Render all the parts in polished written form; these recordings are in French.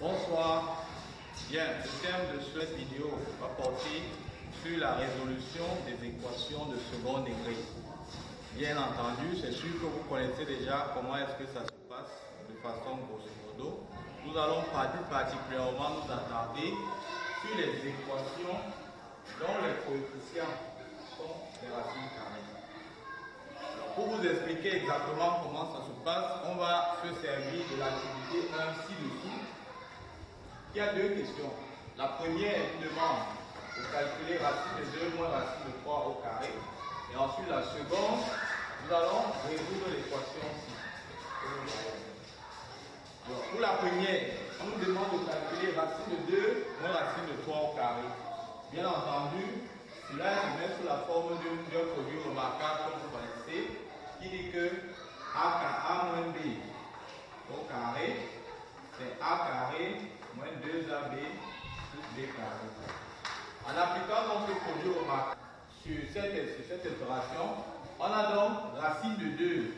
Bonsoir. Bien, le thème de cette vidéo va porter sur la résolution des équations de second degré. Bien entendu, c'est sûr que vous connaissez déjà comment est-ce que ça se passe de façon grosso modo. Nous allons particulièrement nous attarder sur les équations dont les coefficients sont les racines carrées. Pour vous expliquer exactement comment ça se passe, on va se servir de l'activité 1 ci-dessous. Il y a deux questions. La première nous demande de calculer racine de 2 moins racine de 3 au carré. Et ensuite la seconde, nous allons résoudre l'équation ci. Pour la première, on nous demande de calculer racine de 2 moins racine de 3 au carré. Bien entendu, cela se met sous la forme d'un produit remarquable que vous connaissez, qui dit que A moins B au carré, c'est A carré moins 2AB plus B carré. En appliquant donc ce produit remarquable sur cette opération, on a donc racine de 2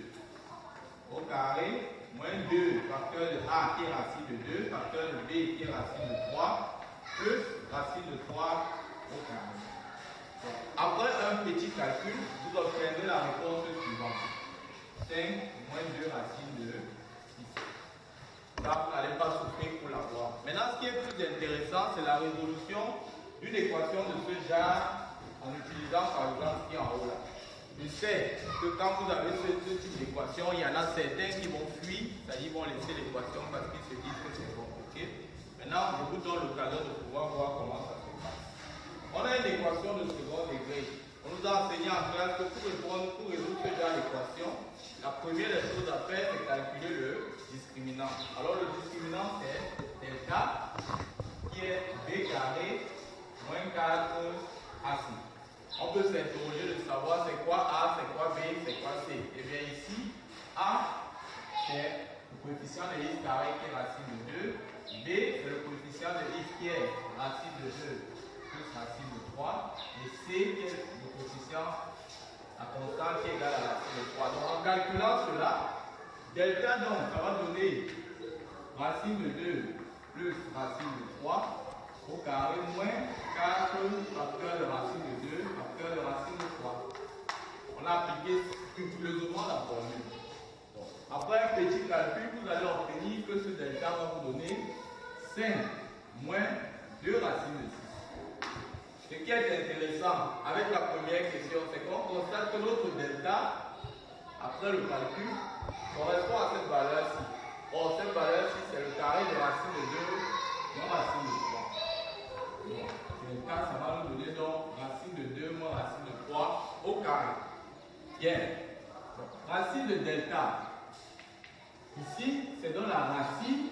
au carré moins 2 facteur de A qui est racine de 2, facteur de B qui est racine de 3, plus racine de 3 au carré. Après un petit calcul, vous obtiendrez la réponse suivante. 5 moins 2 racine de 6. Là, vous n'allez pas souffrir pour l'avoir. Maintenant, ce qui est plus intéressant, c'est la résolution d'une équation de ce genre en utilisant par exemple ce qui est en haut là. Je sais que quand vous avez ce type d'équation, il y en a certains qui vont fuir, c'est-à-dire vont laisser l'équation parce qu'ils se disent que c'est bon. Okay? Maintenant, je vous donne l'occasion de pouvoir voir comment ça se passe. On a une équation de second degré. On nous a enseigné en classe que pour résoudre ce genre d'équation, la première des choses à faire, c'est calculer le discriminant. Alors le discriminant, c'est delta qui est B carré moins 4AC. On peut s'interroger de savoir c'est quoi A, c'est quoi B, c'est quoi C. Et bien ici, A, c'est le coefficient de x carré qui est racine de 2. B, c'est le coefficient de x qui est racine de 2 plus racine de 3. Et C, qui est le coefficient à constante qui est égal à racine de 3. Donc en calculant cela, delta donc, ça va donner racine de 2 plus racine de 3 au carré moins 4 facteur de racine de 2 facteur de racine de 3. On a appliqué scrupuleusement la formule. Donc, après un petit calcul, vous allez obtenir que ce delta va vous donner 5 moins 2 racines de 6. Ce qui est intéressant avec la première question, c'est qu'on constate que notre delta, après le calcul, correspond à cette valeur-ci. Or, cette valeur-ci, c'est le carré de racine de 2 moins racine de 3. Donc, delta, ça va nous donner donc racine de 2 moins racine de 3 au carré. Bien. Donc, racine de delta. Ici, c'est donc la racine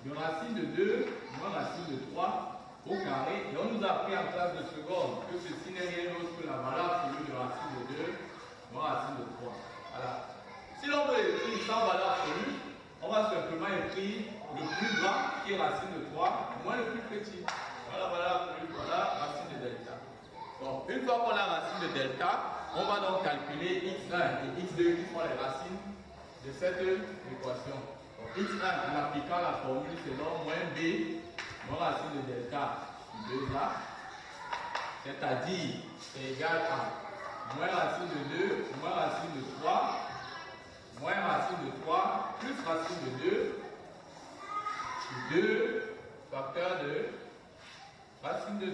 de racine de 2 moins racine de 3 au carré. Et on nous a appris en classe de seconde que ceci n'est rien d'autre que la valeur absolue de racine de 2 moins racine de 3. Voilà. Si l'on veut écrire sans valeur absolue, on va simplement écrire le plus grand qui est racine de 3 moins le plus petit. Voilà la valeur absolue, voilà racine de delta. Donc une fois qu'on a racine de delta, on va donc calculer x1 et x2 qui sont les racines de cette équation. Donc x1 en appliquant la formule c'est donc moins b moins racine de delta sur 2a, c'est-à-dire c'est égal à moins racine de 2 moins racine de 3 moins racine de 3 plus racine de 2 sur 2 facteur de racine de 2.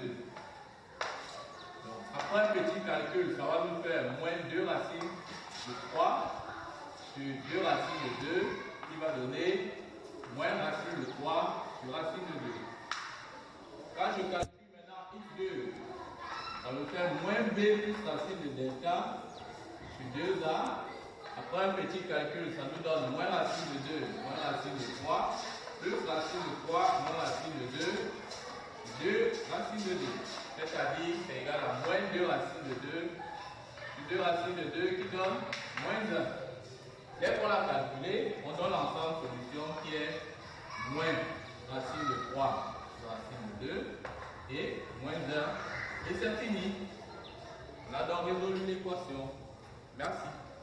Donc, après un petit calcul, ça va nous faire moins 2 racines de 3 sur 2 racines de 2 qui va donner moins racine de 3 sur racine de 2. Quand je calcule maintenant x2, ça me fait moins b plus racine de delta sur 2a. Après un petit calcul, ça nous donne moins racine de 2 moins racine de 3 plus racine de 3 moins racine de 2 racine de 2. C'est-à-dire c'est égal à moins 2 racines de 2 sur 2 racines de 2 qui donne moins 1. Dès qu'on l'a calculé, on donne l'ensemble solution qui est moins racine de 3 sur racine de 2 et moins 1. Et c'est fini. On a donc résolu l'équation. Merci.